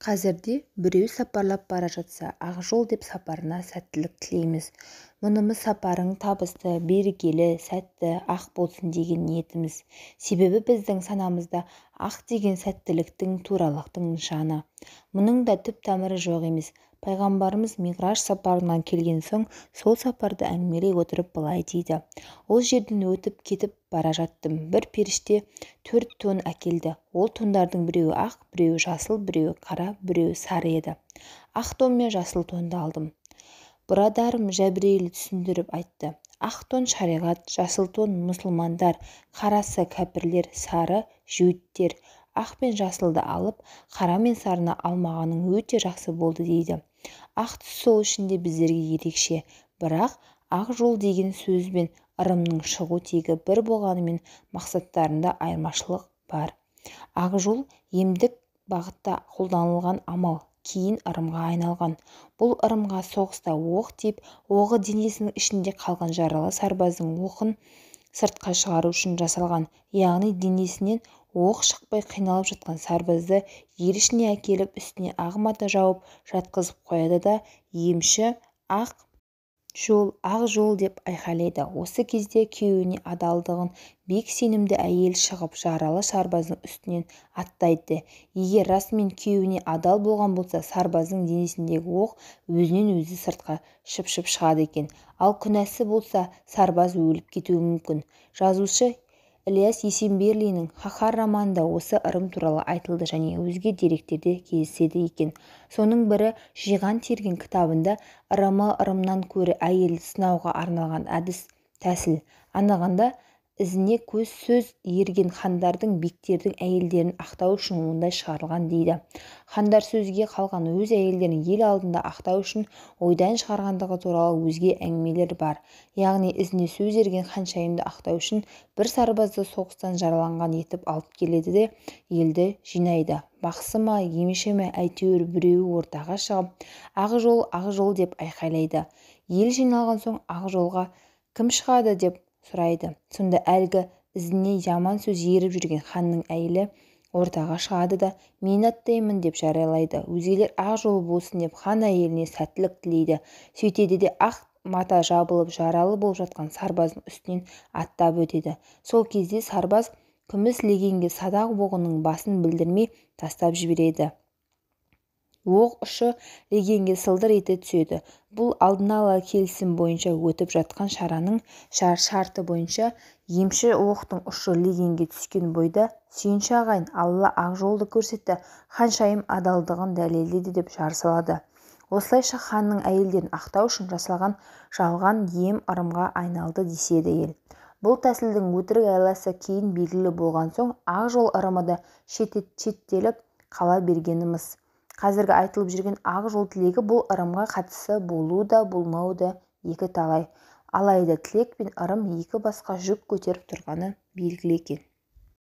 Қазірде біреу сапарлап бара жатса, Ақжол деп сапарына сәттілік тілейміз. Мұнымыз сапарың табысты, берекелі, сәтті, ақ болсын деген ниетіміз. Себебі біздің санамызда ақ деген сәттіліктің, туралықтың нышаны. Мұның да түп тамыры жоқ емес. Пайғамбарымыз миғраж сапарынан келген соң, сол сапарды әңгімелей отырып былай дейді: ол жерден өтіп кетіп бара жаттым. Бір періште 4 тон әкелді. Ол тондардың біреуі ақ, біреуі жасыл, біреуі қара, біреуі сары еді. Ақ тон мен жасыл тонды алдым. Бұрадарым Жәбірейіл түсіндіріп айтты. Ақ тон шариғат, жасыл тон мұсылмандар, қарасы кәпірлер, сары жеуіттер. Ақ пен жасылды алып, қара мен сарыны алмағаның өте жақсы болды дейді. Ақ түс сол ішінде біздерге ерекше, бірақ ақ жол деген сөз бен ырымның шығу тегі бір болғанымен мақсаттарында айырмашылық бар. Ақ жол емдік бағытта қолданылған амал, кейін ырымға айналған. Бұл ырымға соғыста оқ тиіп, оғы денесінің ішінде қалған жаралы сарбаздың оқын сыртқа шығару үшін жасалған, яғни денесінен оқ шықпай қиналып жатқан сарбазды ел ішіне әкеліп үстіне ақ мата жауып жатқызып қояды да емші ақ жол деп айқайлайды. Осы кезде күйеуіне адалдығын бек сенімді әйел шығып жаралы сарбаздың үстінен аттайды. Егер расымен күйеуіне адал болған болса, сарбаздың денесіндегі оқ өзінен өзі сыртқа шыпшып шығады екен. Ал күнәсі болса, сарбаз өліп кетуі мүмкін. Жазушы Ілияс Есенберлиннің Қаһар романында осы ырым туралы айтылды және өзге деректерде кездеседі екен. Соның бірі Жиған терген кітабында ырымнан көрі әйелді сынауға арналған әдіс тәсіл анығында ізіне көз сөз ерген хандардың, бектердің әйелдерін ақтау үшін ондай шығарылған дейді. Хандар сөзге қалған өз әйелдерін ел алдында ақтау үшін ойдан шығарғандығы туралы өзге әңгімелер бар. Яғни ізіне сөз ерген ханшайымды ақтау үшін бір сарбазды соғыстан жараланған етіп алып келеді де елді жинайды. Бақсы ма, емеші ме, әйтеуір біреуі ортаға шығып, ақ жол деп айқайлайды. Ел жиналған соң ақ жолға кім шығады деп сұрайды. Сонда әлгі ізіне жаман сөз еріп жүрген ханның әйелі ортаға шығады да мен аттаймын деп жариялайды. Өзгелер ақ жол болсын деп хан әйеліне сәттілік тілейді. Сөйтеді де ақ мата жабылып жаралы болып жатқан сарбаздың үстінен аттап өтеді. Сол кезде сарбаз күміс легенге садақ оғының басын білдірмей тастап жібереді. Оқ ұшы легенге сылдыр ете түседі. Бұл алдын ала келісім бойынша өтіп жатқан шараның шарты бойынша емші оқтың ұшы легенге түскен бойда сүйінші ағайын, Алла ақ жолды көрсетті, ханшайым адалдығын дәлелдеді деп жар салады. Осылайша ханның әйелдерін ақтау үшін жасалған жалған ем ырымға айналды деседі ел. Бұл тәсілдің өтірік айласы кейін белгілі болған соң ақ жол ырымы да шеттеліп қала бергеніміз. Қазіргі айтылып жүрген ақ жол тілегі бұл ырымға қатысы болуы да болмауы да екі талай. Алайда тілек пен ырым екі басқа жүк көтеріп тұрғаны белгілі екен.